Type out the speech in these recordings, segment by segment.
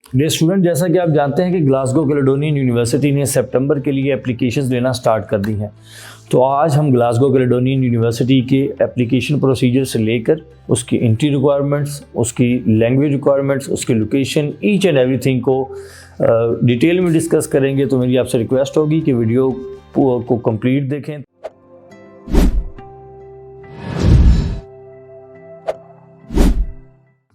Dear student, जैसा कि आप जानते हैं कि ग्लासगो कैलेडोनियन यूनिवर्सिटी ने सितंबर के लिए एप्लीकेशंस लेना स्टार्ट कर दी हैं। तो आज हम ग्लासगो कैलेडोनियन यूनिवर्सिटी के एप्लीकेशन प्रोसीजर से लेकर उसकी एंट्री रिक्वायरमेंट्स, उसकी लैंग्वेज रिक्वायरमेंट्स, उसकी लोकेशन, ईच एंड एवरीथिंग को डिटेल में डिस्कस करेंगे। तो मेरी आपसे रिक्वेस्ट होगी कि वीडियो को कंप्लीट देखें।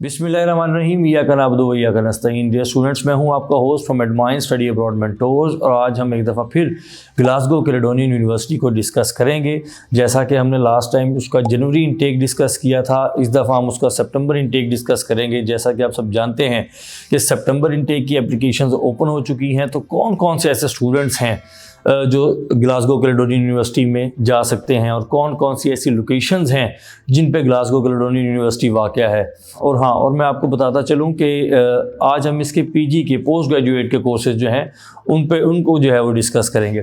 बिस्मिल्लाहिर्रहमानिर्रहीम, इय्याका नअब्दु व इय्याका नस्तईन। डियर स्टूडेंट्स, मैं हूं आपका host from advance study abroad mentors और आज हम एक दफ़ा फिर ग्लासगो कैलेडोनियन यूनिवर्सिटी को डिस्कस करेंगे। जैसा कि हमने लास्ट टाइम उसका जनवरी इनटेक डिस्कस किया था, इस दफ़ा हम उसका सितंबर इनटेक डिस्कस करेंगे। जैसा कि आप सब जानते हैं कि सितंबर इनटेक की एप्लीकेशंस ओपन हो चुकी हैं। तो कौन कौन से ऐसे स्टूडेंट्स हैं जो ग्लासगो कैलेडोनियन यूनिवर्सिटी में जा सकते हैं और कौन कौन सी ऐसी लोकेशंस हैं जिन पे ग्लासगो कैलेडोनियन यूनिवर्सिटी वाक़या है। और हाँ, और मैं आपको बताता चलूँ कि आज हम इसके पीजी के पोस्ट ग्रेजुएट के कोर्सेज जो हैं उनको जो है वो डिस्कस करेंगे।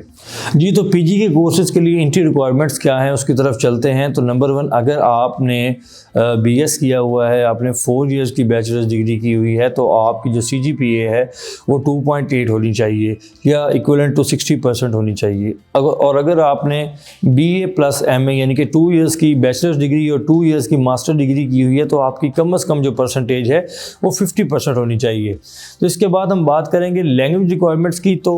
जी, तो पीजी के कोर्सेज के लिए एंट्री रिक्वायरमेंट्स क्या हैं उसकी तरफ चलते हैं। तो नंबर 1, अगर आपने बीएस किया हुआ है, आपने 4 इयर्स की बैचलर्स डिग्री की हुई है, तो आपकी जो सीजीपीए है वो 2.8 होनी चाहिए या इक्विवेलेंट टू 60% होनी चाहिए। और अगर आपने बीए प्लस एमए यानी कि 2 इयर्स की बैचलर्स डिग्री और 2 इयर्स की मास्टर डिग्री की हुई है, तो आपकी कम से कम जो परसेंटेज है वो 50% होनी चाहिए। तो इसके बाद हम बात करेंगे लैंग्वेज रिक्वायरमेंट्स की। तो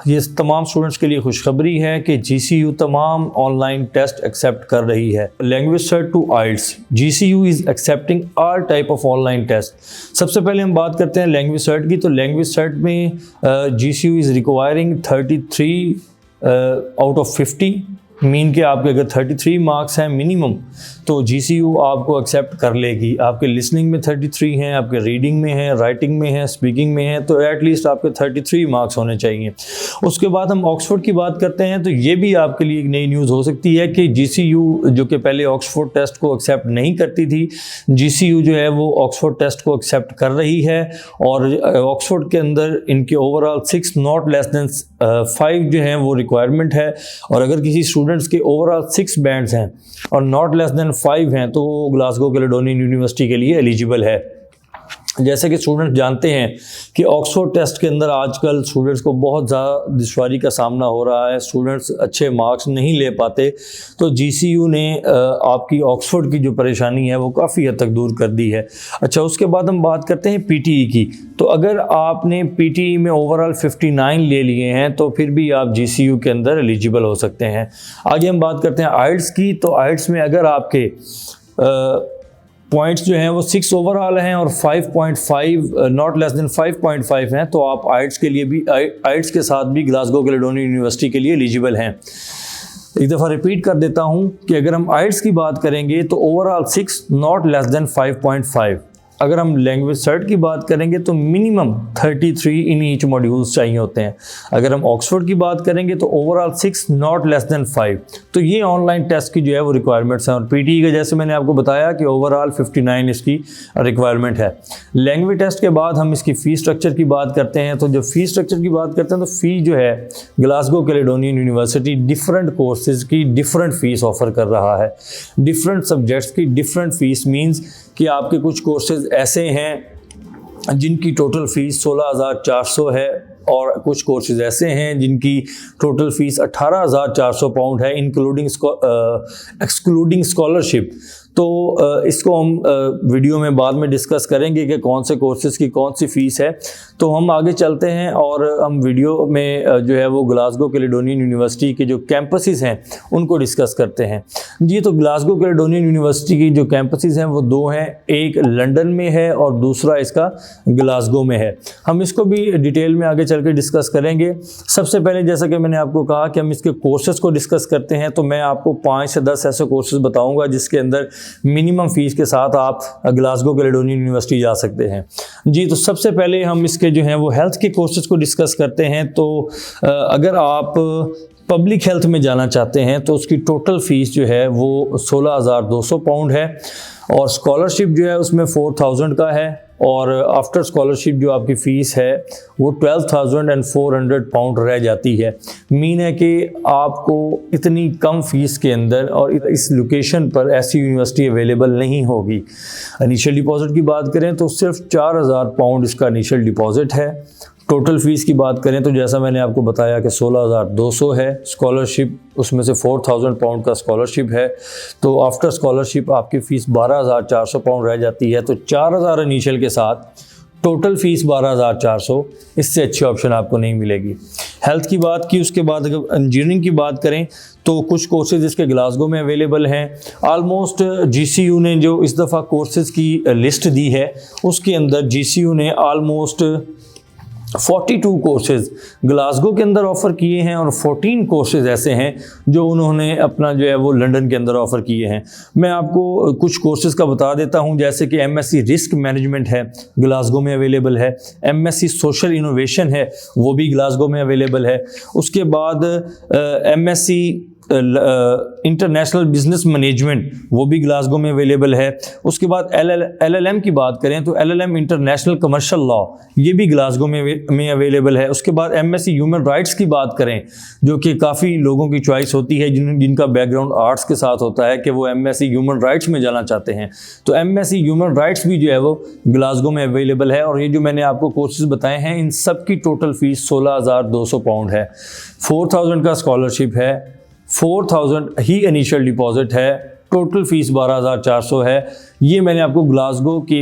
ये तमाम स्टूडेंट्स के लिए खुशखबरी है कि जीसीयू तमाम ऑनलाइन टेस्ट एक्सेप्ट कर रही है। Language cert to IELTS, GCU is accepting all type of online test. सबसे पहले हम बात करते हैं लैंग्वेज सर्ट की। तो लैंग्वेज सर्ट में GCU is requiring 33 out of 50, mean के आपके अगर 33 मार्क्स हैं मिनिमम तो जीसीयू आपको एक्सेप्ट कर लेगी। आपके लिसनिंग में 33 हैं, आपके रीडिंग में हैं, राइटिंग में हैं, स्पीकिंग में हैं, तो एटलीस्ट आपके 33 मार्क्स होने चाहिए। उसके बाद हम ऑक्सफोर्ड की बात करते हैं। तो ये भी आपके लिए एक नई न्यूज़ हो सकती है कि जीसीयू जो कि पहले ऑक्सफोर्ड टेस्ट को एक्सेप्ट नहीं करती थी, जीसीयू जो है वो ऑक्सफोर्ड टेस्ट को एक्सेप्ट कर रही है। और ऑक्सफोर्ड के अंदर इनके ओवरऑल 6 नॉट लेस देन 5 जो हैं वो रिक्वायरमेंट है। और अगर किसी स्टूडेंट्स के ओवरऑल 6 बैंड्स हैं और नॉट लेस देन 5 हैं तो वो ग्लासगो कैलेडोनियन यूनिवर्सिटी के लिए एलिजिबल है। जैसे कि स्टूडेंट्स जानते हैं कि ऑक्सफोर्ड टेस्ट के अंदर आजकल स्टूडेंट्स को बहुत ज़्यादा दुश्वारी का सामना हो रहा है, स्टूडेंट्स अच्छे मार्क्स नहीं ले पाते। तो जीसीयू ने आपकी ऑक्सफोर्ड की जो परेशानी है वो काफ़ी हद तक दूर कर दी है। अच्छा, उसके बाद हम बात करते हैं पीटीई की। तो अगर आपने पीटीई में ओवरऑल 59 ले लिए हैं तो फिर भी आप जीसीयू के अंदर एलिजिबल हो सकते हैं। आगे हम बात करते हैं आइल्स की। तो आइल्स में अगर आपके पॉइंट्स जो हैं वो 6 ओवरऑल हैं और 5.5 नॉट लेस देन 5.5 हैं, तो आप आइल्स के लिए भी आइल्स के साथ भी ग्लासगो कैलेडोनियन यूनिवर्सिटी के लिए एलिजिबल हैं। एक दफ़ा रिपीट कर देता हूं कि अगर हम आइल्स की बात करेंगे तो ओवरऑल 6 नॉट लेस देन 5.5। अगर हम लैंग्वेज सर्ट की बात करेंगे तो मिनिमम 33 इन ईच मॉड्यूल्स चाहिए होते हैं। अगर हम ऑक्सफोर्ड की बात करेंगे तो ओवरऑल 6 नॉट लेस देन 5। तो ये ऑनलाइन टेस्ट की जो है वो रिक्वायरमेंट्स हैं। और पीटीई का जैसे मैंने आपको बताया कि ओवरऑल 59 इसकी रिक्वायरमेंट है। लैंग्वेज टेस्ट के बाद हम इसकी फ़ी स्ट्रक्चर की बात करते हैं। तो जब फ़ी स्ट्रक्चर की बात करते हैं तो फ़ी जो है Glasgow Caledonian university different courses की डिफरेंट फ़ीस ऑफ़र कर रहा है। डिफरेंट सब्जेक्ट्स की डिफरेंट फ़ीस मीन्स कि आपके कुछ कोर्सेज ऐसे हैं जिनकी टोटल फ़ीस 16,400 है और कुछ कोर्सेज ऐसे हैं जिनकी टोटल फ़ीस 18,400 पाउंड है एक्सक्लूडिंग स्कॉलरशिप। तो इसको हम वीडियो में बाद में डिस्कस करेंगे कि कौन से कोर्सेज़ की कौन सी फ़ीस है। तो हम आगे चलते हैं और हम वीडियो में जो है वो ग्लासगो कैलेडोनियन यूनिवर्सिटी के जो कैंपसेस हैं उनको डिस्कस करते हैं। जी, तो ग्लासगो कैलेडोनियन यूनिवर्सिटी की जो कैंपसेस हैं वो 2 हैं, एक लंदन में है और दूसरा इसका ग्लासगो में है। हम इसको भी डिटेल में आगे चल के डिस्कस करेंगे। सबसे पहले जैसा कि मैंने आपको कहा कि हम इसके कोर्सेज़ को डिस्कस करते हैं, तो मैं आपको 5 से 10 ऐसे कोर्सेज़ बताऊँगा जिसके अंदर मिनिमम फ़ीस के साथ आप ग्लासगो कैलेडोनियन यूनिवर्सिटी जा सकते हैं। जी, तो सबसे पहले हम इसके जो हैं वो हेल्थ के कोर्सेज़ को डिस्कस करते हैं। तो अगर आप पब्लिक हेल्थ में जाना चाहते हैं तो उसकी टोटल फ़ीस जो है वो 16,200 पाउंड है और स्कॉलरशिप जो है उसमें 4,000 का है। और आफ्टर स्कॉलरशिप जो आपकी फ़ीस है वो 12,400 पाउंड रह जाती है। मीन है कि आपको इतनी कम फ़ीस के अंदर और इस लोकेशन पर ऐसी यूनिवर्सिटी अवेलेबल नहीं होगी। इनिशियल डिपॉज़िट की बात करें तो सिर्फ 4,000 पाउंड इसका इनिशियल डिपॉज़िट है। टोटल फ़ीस की बात करें तो जैसा मैंने आपको बताया कि 16,200 है। स्कॉलरशिप उसमें से 4,000 पाउंड का स्कॉलरशिप है, तो आफ्टर स्कॉलरशिप आपकी फ़ीस 12,400 पाउंड रह जाती है। तो 4,000 इनिशियल के साथ टोटल फ़ीस 12,400, इससे अच्छी ऑप्शन आपको नहीं मिलेगी। हेल्थ की बात की, उसके बाद अगर इंजीनियरिंग की बात करें तो कुछ कोर्सेज इसके ग्लासगो में अवेलेबल हैं। आलमोस्ट GCU ने जो इस दफ़ा कोर्सेज़ की लिस्ट दी है उसके अंदर GCU ने आलमोस्ट 42 कोर्सेज़ ग्लासगो के अंदर ऑफ़र किए हैं और 14 कोर्सेज़ ऐसे हैं जो उन्होंने अपना जो है वो लंदन के अंदर ऑफ़र किए हैं। मैं आपको कुछ कोर्सेज़ का बता देता हूं, जैसे कि MSc रिस्क मैनेजमेंट है, ग्लासगो में अवेलेबल है। MSc सोशल इनोवेशन है, वो भी ग्लासगो में अवेलेबल है। उसके बाद MSc इंटरनेशनल बिजनेस मैनेजमेंट, वो भी ग्लासगो में अवेलेबल है। उसके बाद LLM की बात करें तो LLM इंटरनेशनल कमर्शियल लॉ, ये भी ग्लासगो में अवेलेबल है। उसके बाद MSc ह्यूमन राइट्स की बात करें, जो कि काफ़ी लोगों की चॉइस होती है जिनका बैकग्राउंड आर्ट्स के साथ होता है कि वो MSc ह्यूमन राइट्स में जाना चाहते हैं, तो MSc ह्यूमन राइट्स भी जो है वो ग्लासगो में अवेलेबल है। और ये जो मैंने आपको कोर्सेज बताए हैं इन सब की टोटल फ़ीस 16,200 पाउंड है। 4,000 का स्कॉलरशिप है, 4,000 ही इनिशियल डिपॉजिट है, टोटल फ़ीस 12,400 है। ये मैंने आपको ग्लासगो की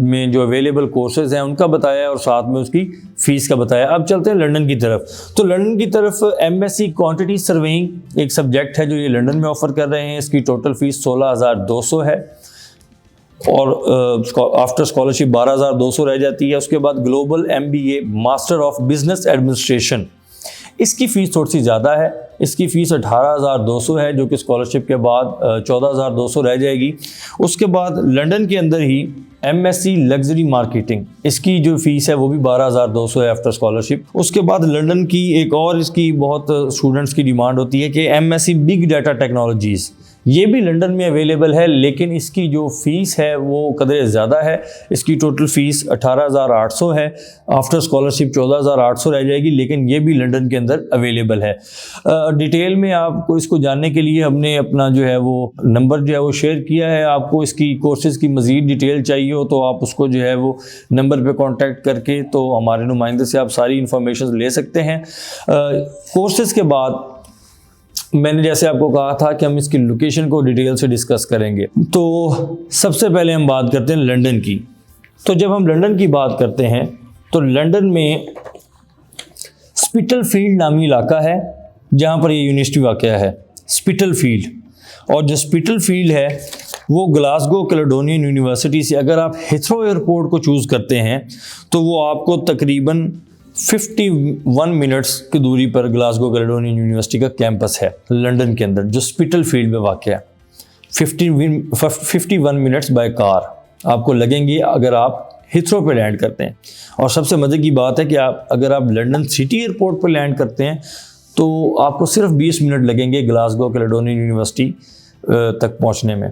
में जो अवेलेबल कोर्सेज़ हैं उनका बताया है और साथ में उसकी फ़ीस का बताया। अब चलते हैं लंदन की तरफ। तो लंदन की तरफ MSc क्वांटिटी सर्वेइंग एक सब्जेक्ट है जो ये लंदन में ऑफ़र कर रहे हैं। इसकी टोटल फ़ीस 16,200 है और आफ्टर स्कॉलरशिप 12,200 रह जाती है। उसके बाद global MBA master of business administration, इसकी फ़ीस थोड़ी सी ज़्यादा है। इसकी फ़ीस 18,200 है जो कि स्कॉलरशिप के बाद 14,200 रह जाएगी। उसके बाद लंदन के अंदर ही MSc लग्जरी मार्केटिंग, इसकी जो फ़ीस है वो भी 12,200 है आफ्टर स्कॉलरशिप। उसके बाद लंदन की एक और इसकी बहुत स्टूडेंट्स की डिमांड होती है कि MSc बिग डाटा टेक्नोलॉजीज़, ये भी लंदन में अवेलेबल है, लेकिन इसकी जो फ़ीस है वो कदर ज़्यादा है। इसकी टोटल फ़ीस 18,800 है, आफ्टर स्कॉलरशिप 14,800 रह जाएगी, लेकिन ये भी लंदन के अंदर अवेलेबल है। डिटेल में आपको इसको जानने के लिए हमने अपना जो है वो नंबर जो है वो शेयर किया है। आपको इसकी कोर्सेज़ की मज़ीद डिटेल चाहिए हो तो आप उसको जो है वो नंबर पर कॉन्टैक्ट करके तो हमारे नुमाइंदे से आप सारी इन्फॉर्मेशन ले सकते हैं। कोर्सेज़ के बाद मैंने जैसे आपको कहा था कि हम इसकी लोकेशन को डिटेल से डिस्कस करेंगे, तो सबसे पहले हम बात करते हैं लंदन की। तो जब हम लंदन की बात करते हैं तो लंदन में स्पिटलफील्ड नामी इलाका है जहाँ पर ये यूनिवर्सिटी वाक़या है, स्पिटलफील्ड। और जो स्पिटलफील्ड है वो ग्लासगो कैलेडोनियन यूनिवर्सिटी से, अगर आप हीथ्रो एयरपोर्ट को चूज़ करते हैं तो वो आपको तकरीबन 51 मिनट्स की दूरी पर ग्लासगो कैलेडोनियन यूनिवर्सिटी का कैंपस है लंदन के अंदर, जो स्पिटलफील्ड में वाक़ है। 51 मिनट्स बाय कार आपको लगेंगे अगर आप हीथ्रो पे लैंड करते हैं। और सबसे मज़े की बात है कि अगर आप लंदन सिटी एयरपोर्ट पर लैंड करते हैं तो आपको सिर्फ 20 मिनट लगेंगे ग्लासगो कैलेडोनियन यूनिवर्सिटी तक पहुंचने में।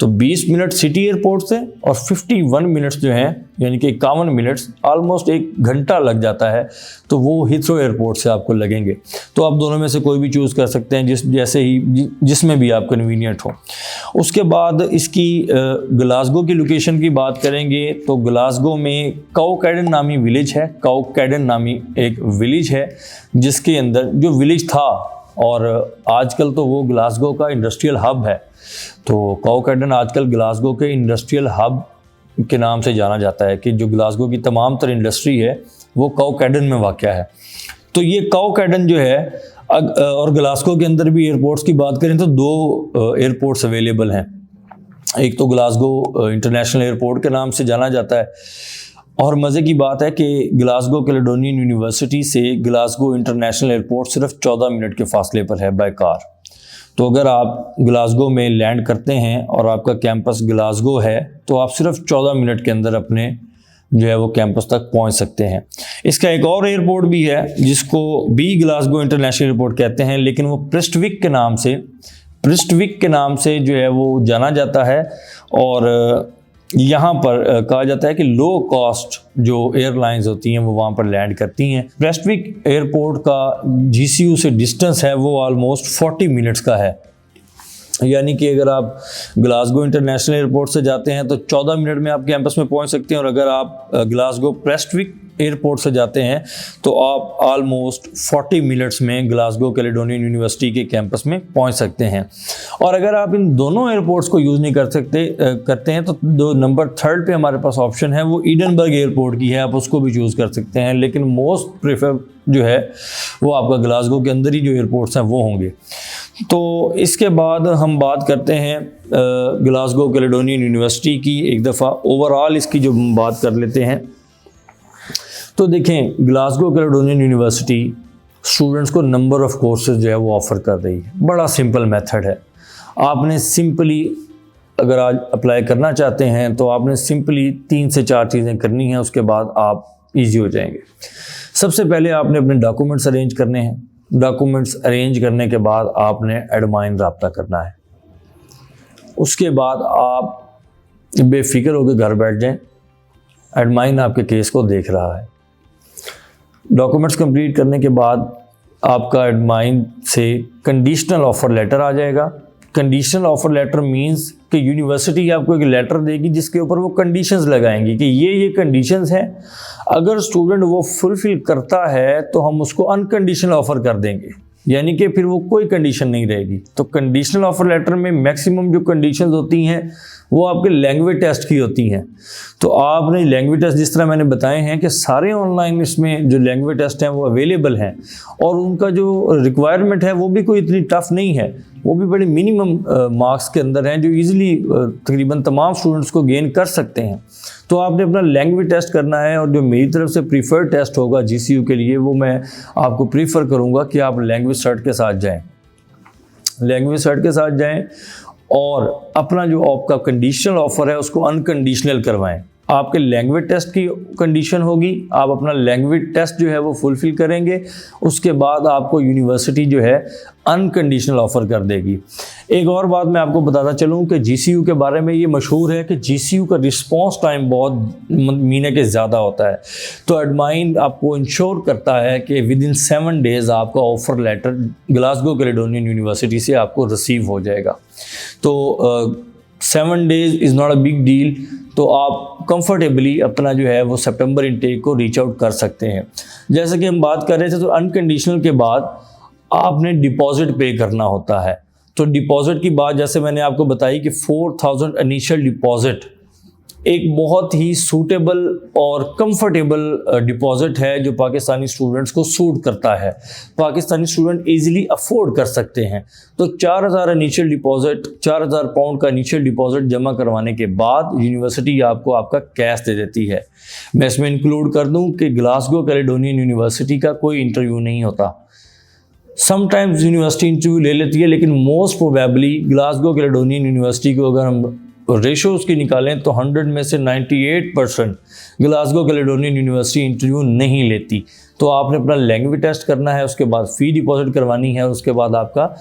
तो 20 मिनट सिटी एयरपोर्ट से और 51 मिनट्स जो हैं यानी कि 51 मिनट्स, ऑलमोस्ट 1 घंटा लग जाता है, तो वो हीथ्रो एयरपोर्ट से आपको लगेंगे। तो आप दोनों में से कोई भी चूज़ कर सकते हैं जिसमें भी आप कन्वीनियंट हो। उसके बाद इसकी ग्लासगो की लोकेशन की बात करेंगे तो ग्लासगो में काउकैडन नामी विलेज है। काउकैडन नामी एक विलेज है जिसके अंदर जो विलेज था, और आजकल तो वो ग्लासगो का इंडस्ट्रियल हब है। तो काउकैडन आजकल ग्लासगो के इंडस्ट्रियल हब के नाम से जाना जाता है कि जो ग्लासगो की तमाम तर इंडस्ट्री है वो काउकैडन में वाक़या है। तो ये काउकैडन जो है, और ग्लासगो के अंदर भी एयरपोर्ट्स की बात करें तो 2 एयरपोर्ट्स अवेलेबल हैं। एक तो ग्लासगो इंटरनेशनल एयरपोर्ट के नाम से जाना जाता है, और मज़े की बात है कि ग्लासगो कैलेडोनियन यूनिवर्सिटी से ग्लासगो इंटरनेशनल एयरपोर्ट सिर्फ 14 मिनट के फासले पर है बाय कार। तो अगर आप ग्लासगो में लैंड करते हैं और आपका कैंपस ग्लासगो है तो आप सिर्फ 14 मिनट के अंदर अपने जो है वो कैंपस तक पहुंच सकते हैं। इसका एक और एयरपोर्ट भी है जिसको भी ग्लासगो इंटरनेशनल एयरपोर्ट कहते हैं, लेकिन वो प्रिस्टविक के नाम से जो है वो जाना जाता है। और यहाँ पर कहा जाता है कि लो कॉस्ट जो एयरलाइंस होती हैं वो वहाँ पर लैंड करती हैं। प्रेस्टविक एयरपोर्ट का GCU से डिस्टेंस है वो ऑलमोस्ट 40 मिनट्स का है, यानी कि अगर आप ग्लासगो इंटरनेशनल एयरपोर्ट से जाते हैं तो 14 मिनट में आप कैंपस में पहुंच सकते हैं, और अगर आप ग्लासगो प्रेस्टविक एयरपोर्ट से जाते हैं तो आप ऑलमोस्ट 40 मिनट्स में ग्लासगो कैलेडोनियन यूनिवर्सिटी के कैंपस में पहुंच सकते हैं। और अगर आप इन दोनों एयरपोर्ट्स को यूज़ नहीं करते हैं तो जो नंबर 3 पे हमारे पास ऑप्शन है वो ईडनबर्ग एयरपोर्ट की है, आप उसको भी चूज़ कर सकते हैं, लेकिन मोस्ट प्रेफर जो है वो आपका ग्लासगो के अंदर ही जो एयरपोर्ट्स हैं वो होंगे। तो इसके बाद हम बात करते हैं ग्लासगो कैलेडोनियन यूनिवर्सिटी की। एक दफ़ा ओवरऑल इसकी जो बात कर लेते हैं तो देखें, ग्लासगो कैलेडोनियन यूनिवर्सिटी स्टूडेंट्स को नंबर ऑफ़ कोर्सेज जो है वो ऑफ़र कर रही है। बड़ा सिंपल मेथड है, आपने सिंपली अगर आज अप्लाई करना चाहते हैं तो आपने सिंपली 3 से 4 चीज़ें करनी हैं, उसके बाद आप ईजी हो जाएंगे। सबसे पहले आपने अपने डॉक्यूमेंट्स अरेंज करने हैं। डॉक्यूमेंट्स अरेंज करने के बाद आपने एडमाइन रब्ता करना है। उसके बाद आप बेफिक्र होकर घर बैठ जाएं, एडमाइन आपके केस को देख रहा है। डॉक्यूमेंट्स कंप्लीट करने के बाद आपका एडमाइन से कंडीशनल ऑफ़र लेटर आ जाएगा। कंडीशनल ऑफ़र लेटर मींस कि यूनिवर्सिटी आपको एक लेटर देगी जिसके ऊपर वो कंडीशंस लगाएंगी कि ये कंडीशंस हैं, अगर स्टूडेंट वो फुलफिल करता है तो हम उसको अनकंडीशनल ऑफ़र कर देंगे, यानी कि फिर वो कोई कंडीशन नहीं रहेगी। तो कंडीशनल ऑफ़र लेटर में मैक्सिमम जो कंडीशंस होती हैं वो आपके लैंग्वेज टेस्ट की होती हैं। तो आपने लैंग्वेज टेस्ट जिस तरह मैंने बताए हैं कि सारे ऑनलाइन इसमें जो लैंग्वेज टेस्ट हैं वो अवेलेबल हैं, और उनका जो रिक्वायरमेंट है वो भी कोई इतनी टफ नहीं है, वो भी बड़े मिनिमम मार्क्स के अंदर हैं जो इजीली तकरीबन तमाम स्टूडेंट्स को गेन कर सकते हैं। तो आपने अपना लैंग्वेज टेस्ट करना है, और जो मेरी तरफ से प्रीफर्ड टेस्ट होगा GCU के लिए वो मैं आपको प्रीफर करूँगा कि आप लैंग्वेज सर्ट के साथ जाएँ। लैंग्वेज सर्ट के साथ जाएँ और अपना जो आपका कंडीशनल ऑफ़र है उसको अनकंडीशनल करवाएं। आपके लैंग्वेज टेस्ट की कंडीशन होगी, आप अपना लैंग्वेज टेस्ट जो है वो फुलफ़िल करेंगे, उसके बाद आपको यूनिवर्सिटी जो है अनकंडीशनल ऑफ़र कर देगी। एक और बात मैं आपको बताता चलूँ कि GCU के बारे में ये मशहूर है कि GCU का रिस्पॉन्स टाइम बहुत महीने के ज़्यादा होता है। तो एडमाइन आपको इंश्योर करता है कि विदिन 7 डेज़ आपका offer letter Glasgow Caledonian university से आपको रिसीव हो जाएगा। तो 7 days is not a big deal, तो आप कंफर्टेबली अपना जो है वो सितंबर इनटेक को रीच आउट कर सकते हैं। जैसे कि हम बात कर रहे थे, तो अनकंडीशनल के बाद आपने डिपॉजिट पे करना होता है। तो डिपॉजिट की बात जैसे मैंने आपको बताई कि 4000 इनिशियल डिपॉजिट एक बहुत ही सूटेबल और कंफर्टेबल डिपॉजिट है जो पाकिस्तानी स्टूडेंट्स को सूट करता है, पाकिस्तानी स्टूडेंट इजीली अफोर्ड कर सकते हैं। तो 4000 इनिशियल डिपॉजिट, 4000 पाउंड का इनिशियल डिपॉजिट जमा करवाने के बाद यूनिवर्सिटी आपको आपका कैश दे देती है। मैं इसमें इंक्लूड कर दूं कि ग्लासगो कैलेडोनियन यूनिवर्सिटी का कोई इंटरव्यू नहीं होता। समटाइम्स यूनिवर्सिटी इंटरव्यू ले लेती है, लेकिन most probably Glasgow Caledonian university को अगर हम रेशो उसकी निकालें तो 100 में से 98% ग्लासगो कैलेडोनियन यूनिवर्सिटी इंटरव्यू नहीं लेती। तो आपने अपना लैंग्वेज टेस्ट करना है, उसके बाद फ़ी डिपॉजिट करवानी है, उसके बाद आपका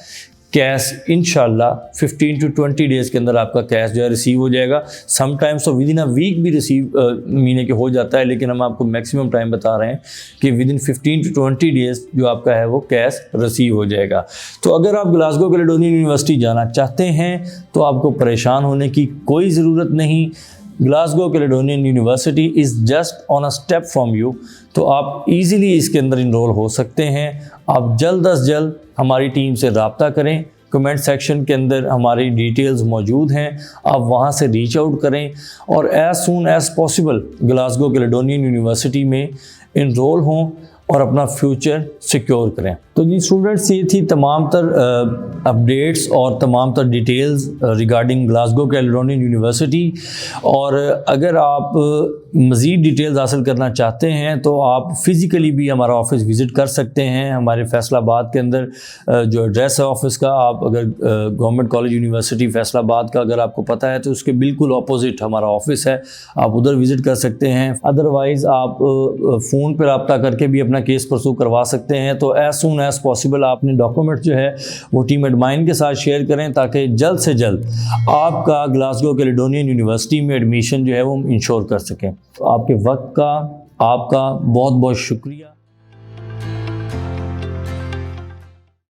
कैश इंशाल्लाह 15 to 20 डेज़ के अंदर आपका कैश जो है रिसीव हो जाएगा। समटाइम्स तो विदिन अ वीक भी रिसीव महीने के हो जाता है, लेकिन हम आपको मैक्सिमम टाइम बता रहे हैं कि विदिन 15 to 20 डेज़ जो आपका है वो कैश रिसीव हो जाएगा। तो अगर आप ग्लासगो कैलेडोनियन यूनिवर्सिटी जाना चाहते हैं तो आपको परेशान होने की कोई ज़रूरत नहीं। Glasgow Caledonian university is just on a step from you. तो आप इजीली इसके अंदर इनरोल हो सकते हैं। आप जल्द अज जल्द हमारी टीम से रब्ता करें, कमेंट सेक्शन के अंदर हमारी डिटेल्स मौजूद हैं, आप वहां से रीच आउट करें और as soon as possible Glasgow Caledonian university में इनरोल हों और अपना फ्यूचर सिक्योर करें। तो जी स्टूडेंट्स, ये थी तमाम तर अपडेट्स और तमाम तर details regarding Glasgow Caledonian university. और अगर आप मज़ीद डिटेल्स हासिल करना चाहते हैं तो आप फ़िज़िकली भी हमारा ऑफ़िस विज़िट कर सकते हैं। हमारे फैसलाबाद के अंदर जो एड्रेस है ऑफ़िस का, आप अगर गवर्नमेंट कॉलेज यूनिवर्सिटी फैसलाबाद का अगर आपको पता है तो उसके बिल्कुल अपोजिट हमारा ऑफ़िस है, आप उधर विज़िट कर सकते हैं। अदरवाइज़ आप फ़ोन पर रब्ता करके भी अपना अपना केस परसू करवा सकते हैं। तो एज सून एज़ पॉसिबल आपने डॉक्यूमेंट जो है वो टीम एडमाइन के साथ शेयर करें ताकि जल्द से जल्द आपका ग्लासगो कैलेडोनियन यूनिवर्सिटी में एडमिशन जो है वो हम इंश्योर कर सकें। आपके वक्त का आपका बहुत बहुत शुक्रिया।